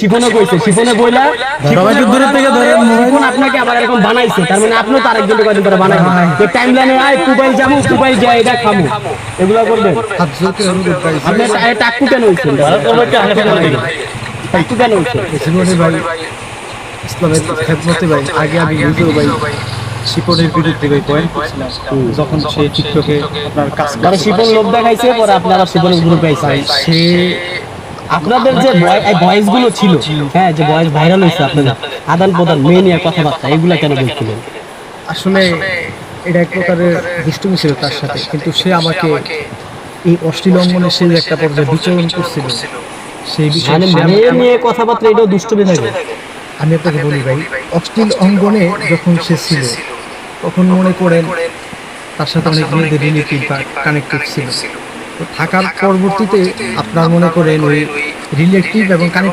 শিফনে কইছে শিফনে বইলা সবাই দূরে থেকে ধরেন শিফন আপনাকে আবার এরকম বানাইছে তার মানে আপনিও তো আরেকজন কয়দিন ধরে বানাইছেন তো টাইমলাইনে আই কুবাইল যামু কুবাইল যাই এটা খামু এগুলা করবেন আপনি টাকু কেন হইছেন টাকু কেন হইছেন জীবনে ভাই ইসলামের খেদমতে ভাই আগে আমি বুঝেও ভাই শিপনের বিরুদ্ধে ভাই পয়েন্ট করছিলাম যখন সে টিকটকে আপনার কাজ পরে শিফন লোক দেখাইছে পরে আপনারা শিফনের গ্রুপে আইছেন সে আপনাদের যে ভয়েস গুলো ছিল হ্যাঁ যে ভয়েস ভাইরাল হয়েছে আপনাদের আদান প্রদান মেয়ে নিয়ে কথাবার্তা এগুলা কেন বলছিলেন আসলে এটা এক প্রকারের দুষ্টুমি ছিল তার সাথে, কিন্তু সে আমাকে এই অশ্লীল অঙ্গনে সে যে একটা পর্যায়ে বিচরণ করছিল সেই বিষয়ে মানে মেয়ে নিয়ে কথাবার্তা এটাও দুষ্টুমি থাকে আমি আপনাকে বলি ভাই, অশ্লীল অঙ্গনে যখন সে ছিল তখন মনে করেন তার সাথে অনেক মেয়েদের রিলেটিভ বা কানেক্টেড ছিল, তো থাকার পরবর্তীতে আপনার মনে করেন ওই রিলেটিভ এবং কানেক্টেড